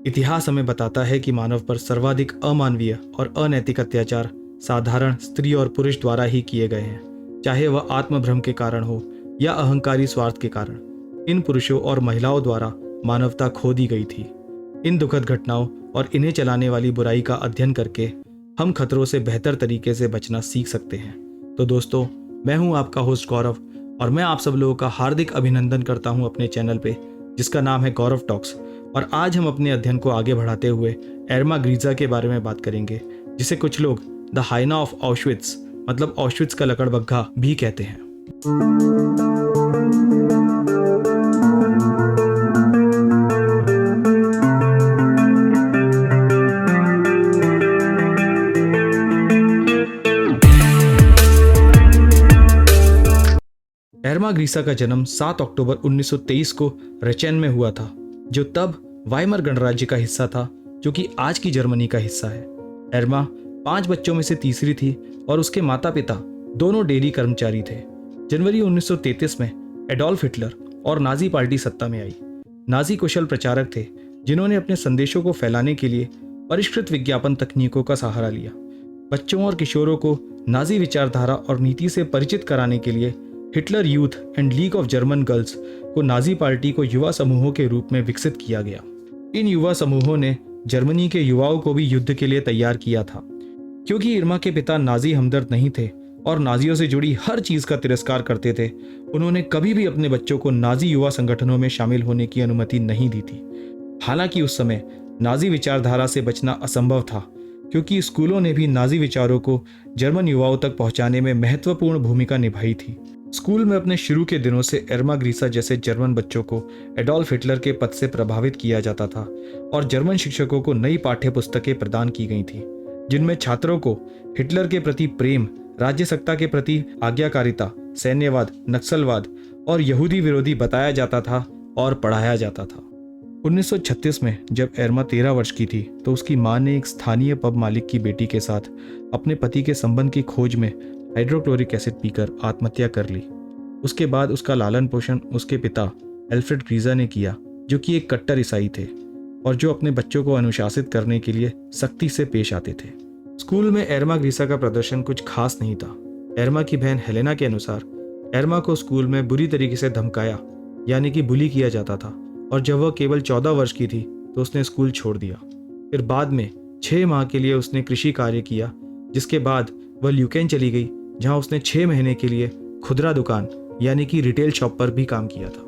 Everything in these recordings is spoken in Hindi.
इतिहास हमें बताता है कि मानव पर सर्वाधिक अमानवीय और अनैतिक अत्याचार साधारण स्त्री और पुरुष द्वारा ही किए गए हैं, चाहे वह आत्मभ्रम के कारण हो या अहंकारी स्वार्थ के कारण। इन पुरुषों और महिलाओं द्वारा मानवता खो दी गई थी। इन दुखद घटनाओं और इन्हें चलाने वाली बुराई का अध्ययन करके हम खतरों से बेहतर तरीके से बचना सीख सकते हैं। तो दोस्तों, मैं हूं आपका होस्ट गौरव और मैं आप सब लोगों का हार्दिक अभिनंदन करता हूं अपने चैनल पे, जिसका नाम है गौरव टॉक्स। और आज हम अपने अध्ययन को आगे बढ़ाते हुए एर्मा ग्रीजा के बारे में बात करेंगे, जिसे कुछ लोग द हाइना ऑफ ऑशविट्स मतलब ऑशविट्स का लकड़बग्घा भी कहते हैं। एर्मा ग्रीसा का जन्म 7 अक्टूबर 1923 को रेचेन में हुआ था, जो तब वाइमर गणराज्य का हिस्सा था, जो कि आज की जर्मनी का हिस्सा है। एर्मा 5 बच्चों में से तीसरी थी और उसके माता पिता दोनों डेयरी कर्मचारी थे। जनवरी 1933 में एडोल्फ हिटलर और नाजी पार्टी सत्ता में आई। नाजी कुशल प्रचारक थे, जिन्होंने अपने संदेशों को फैलाने के लिए परिष्कृत विज्ञापन तकनीकों का सहारा लिया। बच्चों और किशोरों को नाजी विचारधारा और नीति से परिचित कराने के लिए Hitler youth and league of German girls को नाजी पार्टी को युवा समूहों के रूप में विकसित किया गया। इन युवा समूहों ने जर्मनी के युवाओं को भी युद्ध के लिए तैयार किया था। क्योंकि इर्मा के पिता नाजी हमदर्द नहीं थे और नाजियों से जुड़ी हर चीज का तिरस्कार करते थे, उन्होंने कभी भी अपने बच्चों को नाजी युवा संगठनों में शामिल होने की अनुमति नहीं दी थी। हालांकि उस समय नाजी विचारधारा से बचना असंभव था, क्योंकि स्कूलों ने भी नाजी विचारों को जर्मन युवाओं तक पहुंचाने में महत्वपूर्ण भूमिका निभाई थी। स्कूल में अपने शुरू के दिनों से एर्मा ग्रीसा जैसे जर्मन बच्चों को एडोल्फ हिटलर के पद से प्रभावित किया जाता था और जर्मन शिक्षकों को नई पाठ्य पुस्तकें प्रदान की गई थी, जिनमें छात्रों को हिटलर के प्रति प्रेम, राज्य सत्ता के प्रति आज्ञाकारिता, सैन्यवाद, नक्सलवाद और यहूदी विरोधी बताया जाता था और पढ़ाया जाता था। 1936 में जब एर्मा 13 वर्ष की थी, तो उसकी मां ने एक स्थानीय पब मालिक की बेटी के साथ अपने पति के संबंध की खोज में हाइड्रोक्लोरिक एसिड पीकर आत्महत्या कर ली। उसके बाद उसका लालन पोषण उसके पिता एल्फ्रेड ग्रीजा ने किया, जो कि एक कट्टर ईसाई थे और जो अपने बच्चों को अनुशासित करने के लिए सख्ती से पेश आते थे। स्कूल में एर्मा ग्रीसा का प्रदर्शन कुछ खास नहीं था। एर्मा की बहन हेलेना के अनुसार एर्मा को स्कूल में बुरी तरीके से धमकाया, यानी कि बुली किया जाता था, और जब वह केवल 14 वर्ष की थी तो उसने स्कूल छोड़ दिया। फिर बाद में 6 माह के लिए उसने कृषि कार्य किया, जिसके बाद वह ल्यूकेन चली गई, जहां उसने 6 महीने के लिए खुदरा दुकान यानी कि रिटेल शॉप पर भी काम किया था।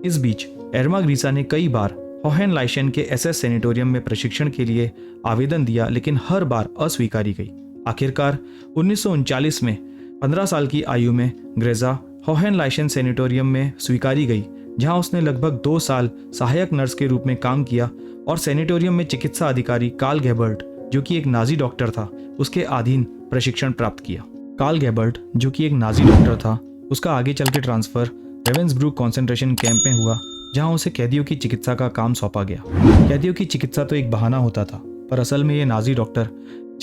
इस बीच एर्मा ग्रीसा ने कई बार होहेनलाइशेन के एसएस सैनिटोरियम में प्रशिक्षण के लिए आवेदन दिया, लेकिन हर बार अस्वीकारी गई। आखिरकार 1939 में 15 साल की आयु में ग्रेजा होहेनलाइशेन सैनिटोरियम में स्वीकारी गई, जहां उसने लगभग 2 साल सहायक नर्स के रूप में काम किया और सैनिटोरियम में चिकित्सा अधिकारी कार्ल गेबर्ट, जो कि एक नाजी डॉक्टर था, उसके अधीन प्रशिक्षण प्राप्त किया। कार्ल गेबर्ट, जो कि एक नाजी डॉक्टर था, उसका आगे चल के ट्रांसफर रेवेंसब्रूक कॉन्सेंट्रेशन कैंप में हुआ, जहां उसे कैदियों की चिकित्सा का काम सौंपा गया। कैदियों की चिकित्सा तो एक बहाना होता था, पर असल में ये नाजी डॉक्टर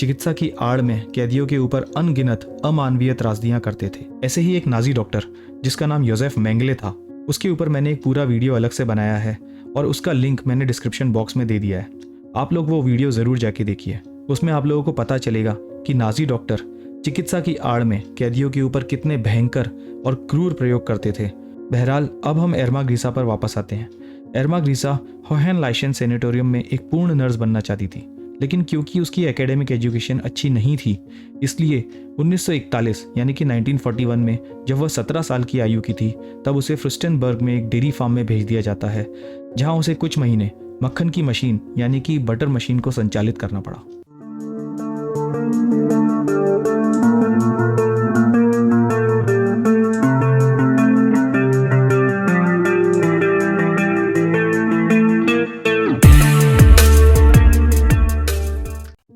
चिकित्सा की आड़ में कैदियों के ऊपर अनगिनत अमानवीय त्रासदियां करते थे। ऐसे ही एक नाजी डॉक्टर जिसका नाम योसेफ मेंगले था, उसके ऊपर मैंने एक पूरा वीडियो अलग से बनाया है और उसका लिंक मैंने डिस्क्रिप्शन बॉक्स में दे दिया है। आप लोग वो वीडियो जरूर जाके देखिए। उसमें आप लोगों को पता चलेगा कि नाजी डॉक्टर चिकित्सा की आड़ में कैदियों के ऊपर कितने भयंकर और क्रूर प्रयोग करते थे। बहरहाल, अब हम एर्मा ग्रीसा पर वापस आते हैं। एर्मा ग्रीसा होहेनलाइशेन सैनिटोरियम में एक पूर्ण नर्स बनना चाहती थी, लेकिन क्योंकि उसकी एकेडमिक एजुकेशन अच्छी नहीं थी, इसलिए 1941 यानी कि 1941 में जब वह 17 साल की आयु की थी, तब उसे फ्रिस्टनबर्ग में एक डेयरी फार्म में भेज दिया जाता है, जहां उसे कुछ महीने मक्खन की मशीन यानी कि बटर मशीन को संचालित करना पड़ा।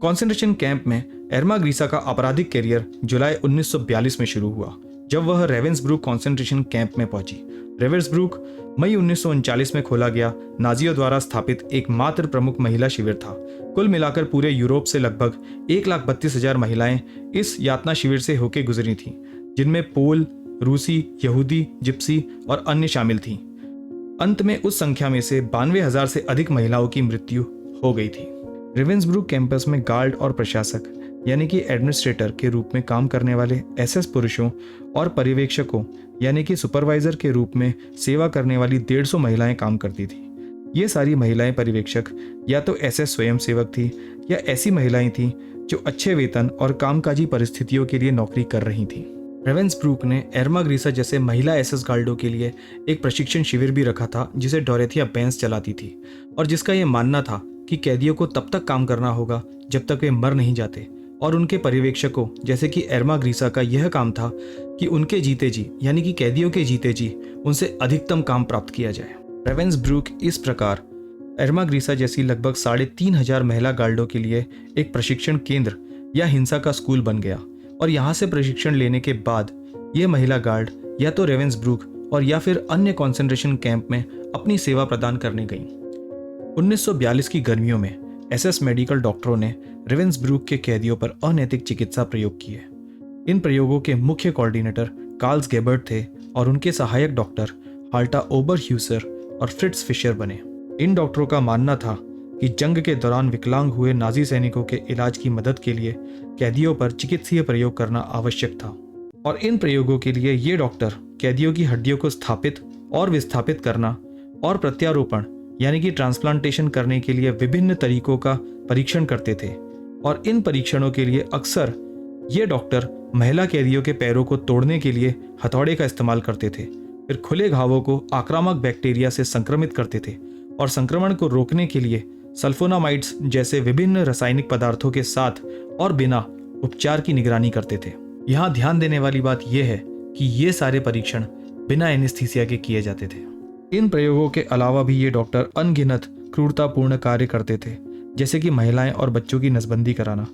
कॉन्सेंट्रेशन कैंप में एर्मा ग्रीसा का आपराधिक करियर जुलाई 1942 में शुरू हुआ, जब वह रेवेंसब्रूक कॉन्सेंट्रेशन कैंप में पहुंची। रेवेंसब्रूक मई 1939 में खोला गया नाजियों द्वारा स्थापित एकमात्र प्रमुख महिला शिविर था। कुल मिलाकर पूरे यूरोप से लगभग 1,32,000 महिलाएं इस यातना शिविर से होकर गुजरी थीं, जिनमें पोल, रूसी, यहूदी, जिप्सी और अन्य शामिल थीं। अंत में उस संख्या में से 92,000 से अधिक महिलाओं की मृत्यु हो गई थी। रेवेंसब्रूक कैंपस में गार्ड और प्रशासक यानी कि एडमिनिस्ट्रेटर के रूप में काम करने वाले एसएस पुरुषों और पर्यवेक्षकों यानी कि सुपरवाइजर के रूप में सेवा करने वाली 150 महिलाएं काम करती थी। ये सारी महिलाएं पर्यवेक्षक या तो एसएस स्वयंसेवक थी या ऐसी महिलाएं थीं जो अच्छे वेतन और कामकाजी परिस्थितियों के लिए नौकरी कर रही थीं। रेवेंसब्रूक ने एर्मा ग्रीसा जैसे महिला एसएस गार्डों के लिए एक प्रशिक्षण शिविर भी रखा था जिसे डोरेथिया बेंस चलाती थी और जिसका ये मानना था कि कैदियों को तब तक काम करना होगा जब तक वे मर नहीं जाते, और उनके पर्यवेक्षकों जैसे कि एर्मा ग्रीसा का यह काम था कि उनके जीते जी यानी कि कैदियों के जीते जी उनसे अधिकतम काम प्राप्त किया जाए। रेवेंसब्रूक इस प्रकार एर्मा ग्रीसा जैसी लगभग 3,500 महिला गार्डों के लिए एक प्रशिक्षण केंद्र या हिंसा का स्कूल बन गया और यहाँ से प्रशिक्षण लेने के बाद ये महिला गार्ड या तो रेवेंसब्रूक और या फिर अन्य कॉन्सेंट्रेशन कैंप में अपनी सेवा प्रदान करने गईं। 1942 की गर्मियों में एसएस मेडिकल डॉक्टरों ने रेवेंसब्रूक के कैदियों पर अनैतिक चिकित्सा प्रयोग किए। इन प्रयोगों के मुख्य कोऑर्डिनेटर कार्ल्स गेबर्ट थे और उनके सहायक डॉक्टर हाल्टा ओबरह्यूसर और फ्रिट्ज फिशर बने। इन डॉक्टरों का मानना था कि जंग के दौरान विकलांग हुए नाजी सैनिकों के इलाज की मदद के लिए कैदियों पर चिकित्सीय प्रयोग करना आवश्यक था, और इन प्रयोगों के लिए ये डॉक्टर कैदियों की हड्डियों को स्थापित और विस्थापित करना और प्रत्यारोपण यानी कि ट्रांसप्लांटेशन करने के लिए विभिन्न तरीकों का परीक्षण करते थे। और इन परीक्षणों के लिए अक्सर ये डॉक्टर महिला कैदियों के पैरों को तोड़ने के लिए हथौड़े का इस्तेमाल करते थे, फिर खुले घावों को आक्रामक बैक्टीरिया से संक्रमित करते थे और संक्रमण को रोकने के लिए सल्फोनामाइड्स जैसे विभिन्न रासायनिक पदार्थों के साथ और बिना उपचार की निगरानी करते थे। यहाँ ध्यान देने वाली बात यह है कि ये सारे परीक्षण बिना एनेस्थीसिया के किए जाते थे। इन प्रयोगों के अलावा भी ये डॉक्टर अनगिनत क्रूरतापूर्ण कार्य करते थे, जैसे कि महिलाएं और बच्चों की नसबंदी कराना,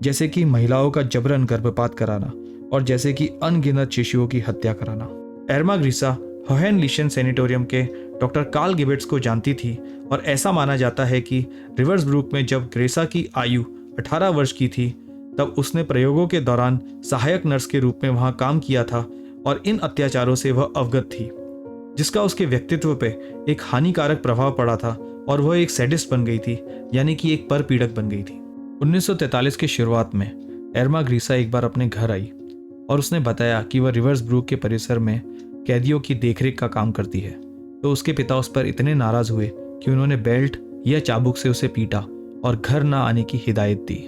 जैसे कि महिलाओं का जबरन गर्भपात कराना और जैसे कि अनगिनत शिशुओं की हत्या कराना। एर्मा ग्रीसा होहेनलीशन सैनिटोरियम के डॉक्टर कार्ल गिबेट्स को जानती थी और ऐसा माना जाता है कि रिवर्सब्रूक में जब ग्रेसा की आयु 18 वर्ष की थी तब उसने प्रयोगों के दौरान सहायक नर्स के रूप में वहां काम किया था और इन अत्याचारों से वह अवगत थी, जिसका उसके व्यक्तित्व पे एक हानिकारक प्रभाव पड़ा था और वह एक सैडिस्ट बन गई थी यानी कि एक परपीड़क बन गई थी। 1943 की शुरुआत में एर्मा ग्रीसा एक बार अपने घर आई और उसने बताया कि वह रिवर्सब्रूक के परिसर में कैदियों की देखरेख का काम करती है, तो उसके पिता उस पर इतने नाराज हुए कि उन्होंने बेल्ट या चाबुक से उसे पीटा और घर न आने की हिदायत दी।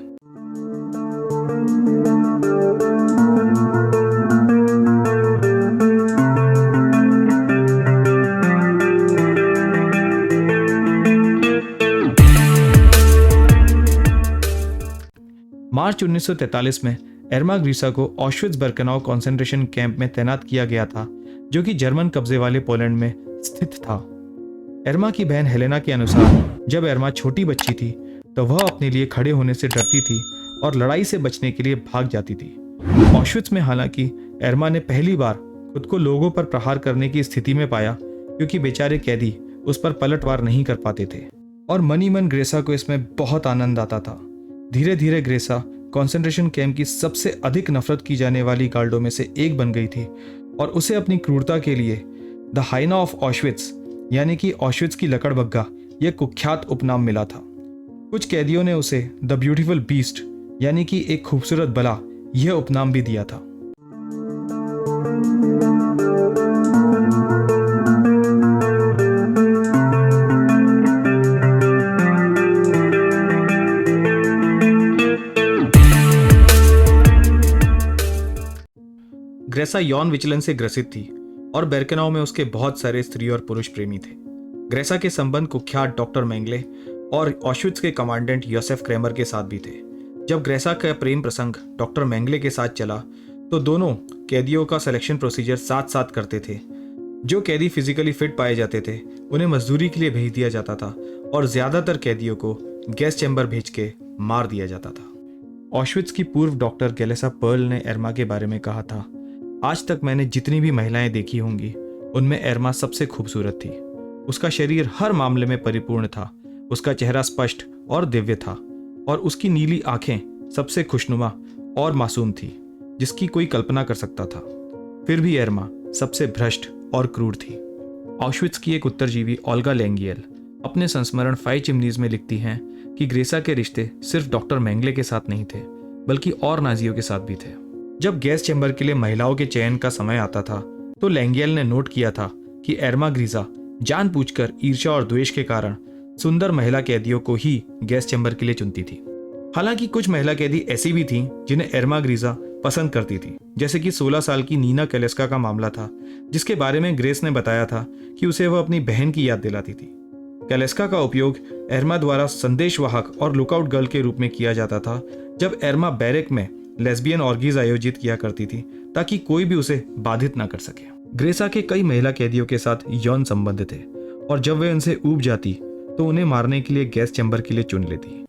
मार्च 1943 में एर्मा ग्रीसा को ऑश्विट्ज़-बर्केनॉउ कॉन्सेंट्रेशन कैंप में तैनात किया गया था, जो कि जर्मन कब्जे वाले पोलैंड में स्थित था। एर्मा की बहन हेलेना के अनुसार जब एर्मा छोटी बच्ची थी तो वह अपने लिए खड़े होने से डरती थी और लड़ाई से बचने के लिए भाग जाती थी। ऑश्विट्ज़ में हालांकि एर्मा ने पहली बार खुद को लोगों पर प्रहार करने की स्थिति में पाया, क्योंकि बेचारे कैदी उस पर पलटवार नहीं कर पाते थे, और मनी मन ग्रेसा को इसमें बहुत आनंद आता था। धीरे धीरे ग्रेसा कॉन्सेंट्रेशन कैंप की सबसे अधिक नफरत की जाने वाली गार्डों में से एक बन गई थी और उसे अपनी क्रूरता के लिए द हाइना ऑफ ऑश्विट्ज़ यानी कि ऑश्विट्ज़ की लकड़बग्गा यह कुख्यात उपनाम मिला था। कुछ कैदियों ने उसे द ब्यूटीफुल बीस्ट यानी कि एक खूबसूरत बला यह उपनाम भी दिया था। ग्रेसा यौन विचलन से ग्रसित थी और बेर्केनॉउ में उसके बहुत सारे स्त्री और पुरुष प्रेमी थे। ग्रेसा के संबंध कुख्यात डॉक्टर मेंगले और ऑश्विट्ज़ के कमांडेंट योसेफ क्रेमर के साथ भी थे। जब ग्रेसा का प्रेम प्रसंग डॉक्टर मेंगले के साथ चला तो दोनों कैदियों का सिलेक्शन प्रोसीजर साथ साथ करते थे। जो कैदी फिजिकली फिट पाए जाते थे उन्हें मजदूरी के लिए भेज दिया जाता था और ज्यादातर कैदियों को गैस चैम्बर भेज के मार दिया जाता था। ऑश्विट्ज़ की पूर्व डॉक्टर गेलेसा पर्ल ने एर्मा के बारे में कहा था, आज तक मैंने जितनी भी महिलाएं देखी होंगी उनमें एर्मा सबसे खूबसूरत थी। उसका शरीर हर मामले में परिपूर्ण था, उसका चेहरा स्पष्ट और दिव्य था और उसकी नीली आंखें सबसे खुशनुमा और मासूम थी जिसकी कोई कल्पना कर सकता था। फिर भी एर्मा सबसे भ्रष्ट और क्रूर थी। ऑशविट्ज की एक उत्तरजीवी ओल्गा लेंगियल अपने संस्मरण 5 चिमनीज में लिखती हैं कि ग्रेसा के रिश्ते सिर्फ डॉक्टर मेंगले के साथ नहीं थे, बल्कि और नाजियों के साथ भी थे। जब गैस चैम्बर के लिए महिलाओं के चयन का समय आता था, तो लेंगियल ने नोट किया था कि एर्मा ग्रीसा जानबूझकर ईर्ष्या और द्वेष के कारण सुंदर महिला कैदियों को ही गैस चैम्बर के लिए चुनती थी। हालांकि कुछ महिला कैदी ऐसी भी थीं जिन्हें एर्मा ग्रीसा पसंद करती थी, जैसे कि 16 साल की नीना कैलेस्का का मामला था, जिसके बारे में ग्रेस ने बताया था कि उसे वह अपनी बहन की याद दिलाती थी। कैलेस्का का उपयोग एर्मा द्वारा संदेशवाहक और लुकआउट गर्ल के रूप में किया जाता था, जब एर्मा बैरक में लेस्बियन ऑर्गीज आयोजित किया करती थी ताकि कोई भी उसे बाधित ना कर सके। ग्रेसा के कई महिला कैदियों के साथ यौन संबंध थे और जब वे उनसे ऊब जाती तो उन्हें मारने के लिए गैस चैम्बर के लिए चुन लेती।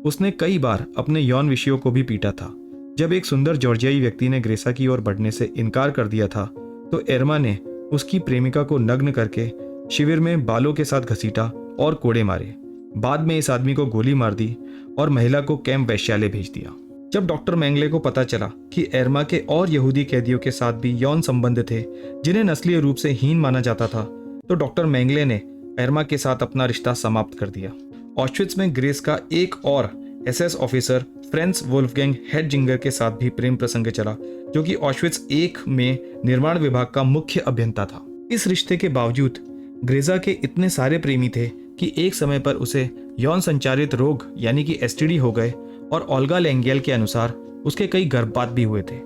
उसने कई बार अपने यौन विषयों को भी पीटा था। जब एक सुंदर जॉर्जियाई व्यक्ति ने ग्रेसा की ओर बढ़ने से इनकार कर दिया था, तो एर्मा ने उसकी प्रेमिका को नग्न करके शिविर में बालों के साथ घसीटा और कोड़े मारे। बाद में इस आदमी को गोली मार दी और महिला को कैंप वैश्यालय भेज दिया। जब डॉक्टर मेंगले को पता चला कि एर्मा के और यहूदी कैदियों के साथ भी यौन संबंध थे जिन्हें नस्लीय रूप से हीन माना जाता था, तो डॉक्टर मेंगले ने एर्मा के साथ अपना रिश्ता समाप्त कर दिया। ऑशविट्ज में ग्रेस का एक और एसएस ऑफिसर फ्रेंस वोल्फगैंग हेडजिंगर के साथ भी प्रेम प्रसंग चला, जो कि ऑशविट्ज 1 में निर्माण विभाग का मुख्य अभियंता था। इस रिश्ते के बावजूद ग्रेसा के इतने सारे प्रेमी थे कि एक समय पर उसे यौन संचारित रोग यानी कि एसटीडी हो गए और ओल्गा लेंगियल के अनुसार उसके कई गर्भपात भी हुए थे।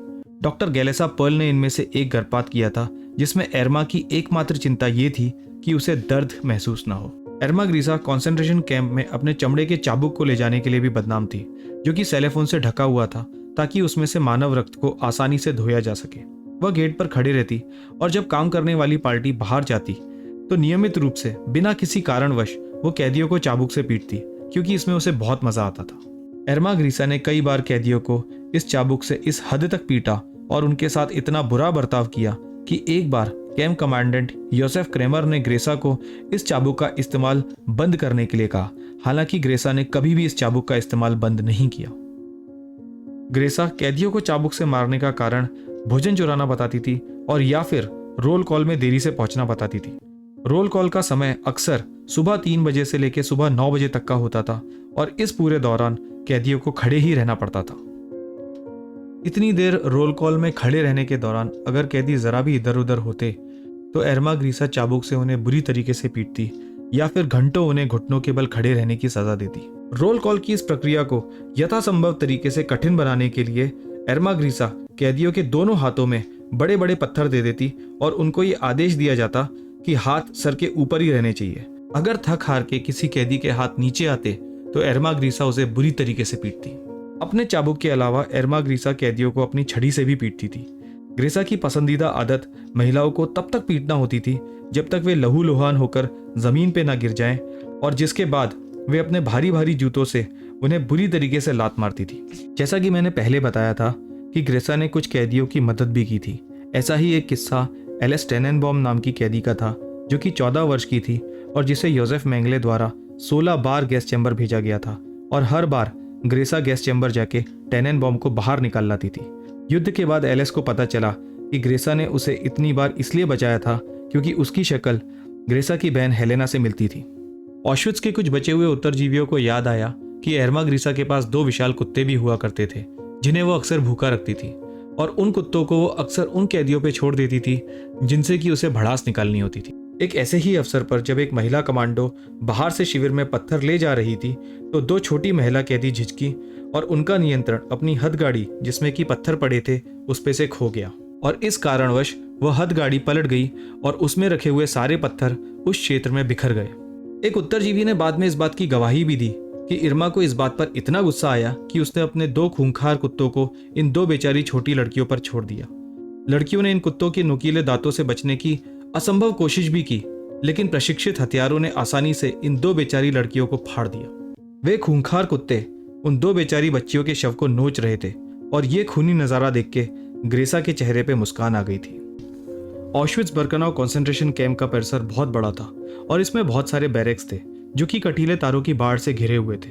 डॉक्टर गैलेसा पर्ल ने इनमें से एक गर्भपात किया था, जिसमें एर्मा की एकमात्र चिंता ये थी कि उसे दर्द महसूस ना हो। एर्मा ग्रीसा कंसंट्रेशन कैंप में अपने चमड़े के चाबुक को ले जाने के लिए भी बदनाम थी, जो कि सेलेफोन से ढका हुआ था ताकि उसमें से मानव रक्त को आसानी से धोया जा सके। वह गेट पर खड़ी रहती और जब काम करने वाली पार्टी बाहर जाती तो नियमित रूप से बिना किसी कारणवश वो कैदियों को चाबुक से पीटती, क्योंकि इसमें उसे बहुत मजा आता था। एर्मा ग्रीसा ने कई बार कैदियों को इस चाबुक से इस हद तक पीटा और उनके साथ इतना बुरा बर्ताव किया कि एक बार कैंप कमांडेंट योसेफ क्रेमर ने ग्रेसा को इस चाबुक का इस्तेमाल बंद करने के लिए कहा। हालांकि ग्रेसा ने कभी भी इस चाबुक का इस्तेमाल बंद नहीं किया। ग्रेसा कैदियों को चाबुक से मारने का कारण भोजन चुराना बताती थी और या फिर रोल कॉल में देरी से पहुंचना बताती थी। रोल कॉल का समय अक्सर सुबह 3 बजे से लेकर सुबह 9 बजे तक का होता था और इस पूरे दौरान कैदियों को खड़े ही रहना पड़ता था। इतनी देर रोल कॉल में खड़े रहने के दौरान अगर कैदी जरा भी इधर उधर होते तो एर्मा ग्रीसा चाबुक से उन्हें बुरी तरीके से पीटती या फिर घंटों उन्हें घुटनों के बल खड़े रहने की सजा देती। रोल कॉल की इस प्रक्रिया को यथासंभव तरीके से कठिन बनाने के लिए एर्मा ग्रीसा कैदियों के दोनों हाथों में बड़े बड़े पत्थर दे देती और उनको ये आदेश दिया जाता कि हाथ सर के ऊपर ही रहने चाहिए। अगर थक हार के किसी कैदी के हाथ नीचे आते तो एर्मा ग्रीसा उसे बुरी तरीके से पीटती। अपने चाबुक के अलावा एर्मा ग्रीसा कैदियों को अपनी छड़ी से भी पीटती थी। ग्रेसा की पसंदीदा आदत महिलाओं को तब तक पीटना होती थी जब तक वे लहूलुहान होकर जमीन पे ना गिर जाएं, और जिसके बाद वे अपने भारी भारी जूतों से उन्हें बुरी तरीके से लात मारती थी। जैसा कि मैंने पहले बताया था कि ग्रेसा ने कुछ कैदियों की मदद भी की थी। ऐसा ही एक किस्सा एलिस टेनेनबॉम नाम की कैदी का था, जो कि 14 वर्ष की थी और जिसे योसेफ मेंगले द्वारा 16 बार गैस चैम्बर भेजा गया था और हर बार ग्रेसा गैस चैम्बर जाके टेनेनबॉम को बाहर निकाल लाती थी। युद्ध के बाद एलिस को पता चला कि ग्रेसा ने उसे इतनी बार इसलिए बचाया था क्योंकि उसकी शक्ल ग्रेसा की बहन हेलेना से मिलती थी। ऑशविट्ज के कुछ बचे हुए उत्तरजीवियों को याद आया कि एर्मा ग्रीसा के पास 2 विशाल कुत्ते भी हुआ करते थे जिन्हें वो अक्सर भूखा रखती थी, और उन कुत्तों को वो अक्सर उन कैदियों पे छोड़ देती थी जिनसे कि उसे भड़ास निकालनी होती थी। एक ऐसे ही अवसर पर जब एक महिला कमांडो बाहर से शिविर में पत्थर ले जा रही थी तो 2 छोटी महिला कैदी झिझकी और उनका नियंत्रण अपनी हथगाड़ी जिसमें कि पत्थर पड़े थे उस पे से खो गया, और इस कारणवश वह हथगाड़ी पलट गई और उसमें रखे हुए सारे पत्थर उस क्षेत्र में बिखर गए। एक उत्तरजीवी ने बाद में इस बात की गवाही भी दी कि इर्मा को इस बात पर इतना गुस्सा आया कि उसने अपने 2 खूंखार कुत्तों को इन 2 बेचारी छोटी लड़कियों पर छोड़ दिया। लड़कियों ने इन कुत्तों के नुकीले दांतों से बचने की असंभव कोशिश भी की, लेकिन प्रशिक्षित हथियारों ने आसानी से इन 2 बेचारी लड़कियों को फाड़ दिया। वे खूंखार कुत्ते उन 2 बेचारी बच्चियों के शव को नोच रहे थे और ये खूनी नजारा देख के ग्रेसा के चेहरे पे मुस्कान आ गई थी। ऑशविट्ज बर्केनौ कंसंट्रेशन कैंप का परिसर बहुत बड़ा था और इसमें बहुत सारे बैरक्स थे जो कि कटीले तारों की बाढ़ से घिरे हुए थे।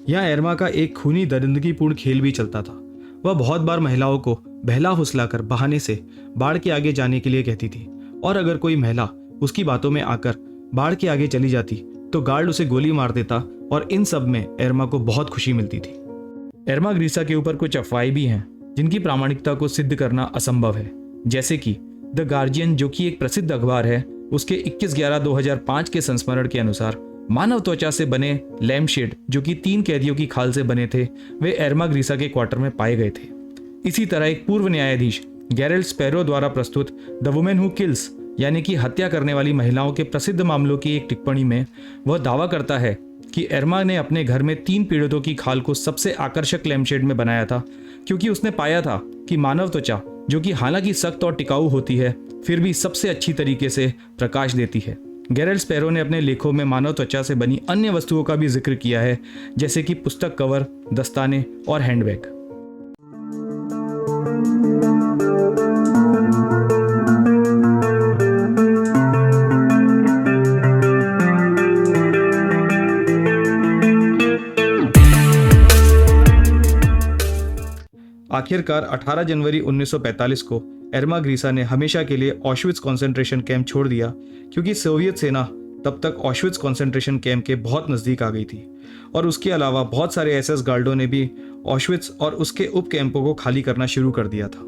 यहाँ एर्मा का एक खूनी दरिंदगीपूर्ण खेल भी चलता था। वह बहुत बार महिलाओं को बहला फुसलाकर बहाने से बाढ़ के आगे जाने के लिए कहती थी, और अगर कोई महिला उसकी बातों में आकर बाढ़ के आगे चली जाती तो गार्ड उसे गोली मार देता और इन सब में एर्मा को बहुत खुशी मिलती थी। एर्मा ग्रीसा के ऊपर कुछ अफवाहें भी हैं जिनकी प्रामाणिकता को सिद्ध करना असंभव है, जैसे कि द गार्जियन जो कि एक प्रसिद्ध अखबार है, उसके 21/11/2005 के संस्मरण के अनुसार मानव त्वचा से बने लैम्पशेड जो कि 3 कैदियों की खाल से बने थे वे एर्मा ग्रीसा के क्वार्टर में पाए गए थे। इसी तरह एक पूर्व न्यायाधीश गैरेल्ड स्पैरो द्वारा प्रस्तुत द वुमेन हु किल्स यानी कि हत्या करने वाली महिलाओं के प्रसिद्ध मामलों की एक टिप्पणी में वह दावा करता है कि एर्मा ने अपने घर में 3 पीड़ितों की खाल को सबसे आकर्षक लैम्पशेड में बनाया था, क्योंकि उसने पाया था कि मानव त्वचा जो कि हालांकि सख्त और टिकाऊ होती है फिर भी सबसे अच्छी तरीके से प्रकाश देती है। गैरेल्ड स्पैरो ने अपने लेखों में मानव त्वचा से बनी अन्य वस्तुओं का भी जिक्र किया है, जैसे कि पुस्तक कवर, दस्ताने और हैंडबैग। आखिरकार 18 जनवरी 1945 को एर्मा ग्रीसा ने हमेशा के लिए ऑश्विट्ज कॉन्सेंट्रेशन कैंप छोड़ दिया, क्योंकि सोवियत सेना तब तक ऑश्विट्ज कॉन्सेंट्रेशन कैंप के बहुत नज़दीक आ गई थी और उसके अलावा बहुत सारे एसएस गार्डों ने भी ऑश्विट्ज और उसके उप कैंपों को खाली करना शुरू कर दिया था।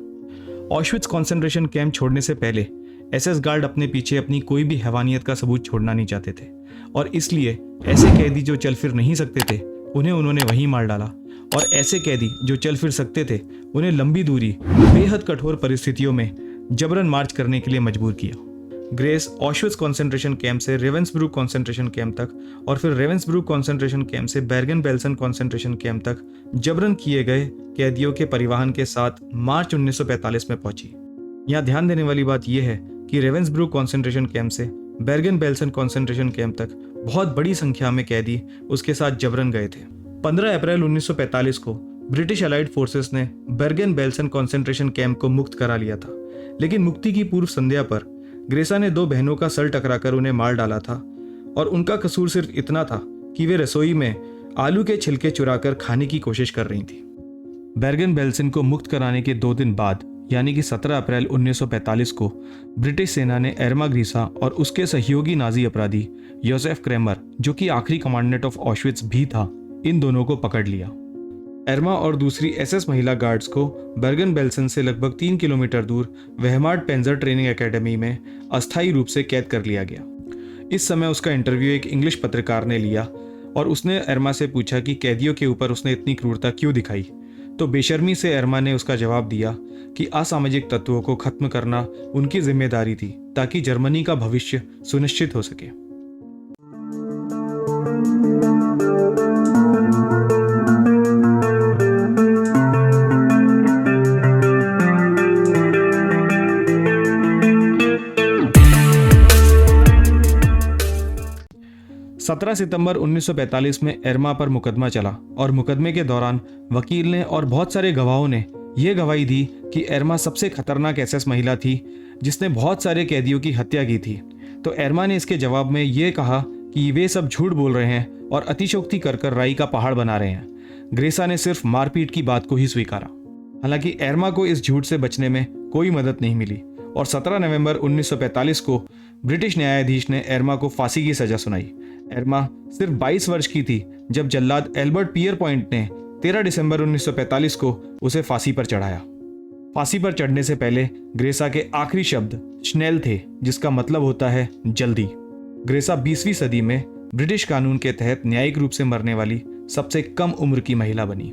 ऑश्विट्ज कॉन्सेंट्रेशन कैंप छोड़ने से पहले एसएस गार्ड अपने पीछे अपनी कोई भी हैवानियत का सबूत छोड़ना नहीं चाहते थे और इसलिए ऐसे कैदी जो चल फिर नहीं सकते थे उन्हें उन्होंने वहीं मार डाला और ऐसे कैदी जो चल फिर सकते थे उन्हें लंबी दूरी बेहद कठोर परिस्थितियों में जबरन मार्च करने के लिए मजबूर किया। ग्रेस ऑश्विट्ज कॉन्सेंट्रेशन कैंप से रेवेंसब्रूक कॉन्सेंट्रेशन कैंप तक और फिर रेवेंसब्रूक कॉन्सेंट्रेशन कैंप से बेर्गन-बेल्सन कॉन्सेंट्रेशन कैंप तक जबरन किए गए कैदियों के परिवहन के साथ मार्च 1945 में पहुंची। यहाँ ध्यान देने वाली बात यह है कि रेवेंसब्रूक कॉन्सेंट्रेशन कैंप से बेर्गन-बेल्सन कॉन्सेंट्रेशन कैंप तक बहुत बड़ी संख्या में कैदी उसके साथ जबरन गए थे। 15 अप्रैल 1945 को ब्रिटिश अलाइड फोर्सेस ने बेर्गन-बेल्सन कॉन्सेंट्रेशन कैंप को मुक्त करा लिया था, लेकिन मुक्ति की पूर्व संध्या पर ग्रेसा ने 2 बहनों का सर टकराकर उन्हें मार डाला था और उनका कसूर सिर्फ इतना था कि वे रसोई में आलू के छिलके चुराकर खाने की कोशिश कर रही थी। बेर्गन-बेल्सन को मुक्त कराने के 2 दिन बाद यानी कि 17 अप्रैल 1945 को ब्रिटिश सेना ने एर्मा ग्रीसा और उसके सहयोगी नाजी अपराधी योसेफ क्रेमर जो कि आखिरी कमांडेंट ऑफ ऑश्विट्ज भी था, इन दोनों को पकड़ लिया। एर्मा और दूसरी एसएस महिला गार्ड्स को बेर्गन-बेल्सन से लगभग 3 किलोमीटर दूर वेहमार्ट पेंजर ट्रेनिंग एकेडमी में अस्थायी रूप से कैद कर लिया गया। इस समय उसका इंटरव्यू एक इंग्लिश पत्रकार ने लिया और उसने एर्मा से पूछा कि कैदियों के ऊपर उसने इतनी क्रूरता क्यों दिखाई, तो बेशर्मी से एर्मा ने उसका जवाब दिया कि असामाजिक तत्वों को खत्म करना उनकी जिम्मेदारी थी ताकि जर्मनी का भविष्य सुनिश्चित हो सके। सत्रह सितंबर 1945 में एर्मा पर मुकदमा चला और मुकदमे के दौरान वकील ने और बहुत सारे गवाहों ने यह गवाही दी कि एर्मा सबसे खतरनाक एसएस महिला थी जिसने बहुत सारे कैदियों की हत्या की थी। तो एर्मा ने इसके जवाब में यह कहा कि वे सब झूठ बोल रहे हैं और अतिशयोक्ति कर राई का पहाड़ बना रहे हैं। ग्रेसा ने सिर्फ मारपीट की बात को ही स्वीकारा। हालांकि एर्मा को इस झूठ से बचने में कोई मदद नहीं मिली और 17 नवंबर 1945 को ब्रिटिश न्यायाधीश ने एर्मा को फांसी की सजा सुनाई। एर्मा सिर्फ 22 वर्ष की थी जब जल्लाद एल्बर्ट पियरपॉइंट ने 13 दिसंबर 1945 को उसे फांसी पर चढ़ाया। फांसी पर चढ़ने से पहले ग्रेसा के आखिरी शब्द स्नेल थे, जिसका मतलब होता है जल्दी। ग्रेसा 20वीं सदी में ब्रिटिश कानून के तहत न्यायिक रूप से मरने वाली सबसे कम उम्र की महिला बनी।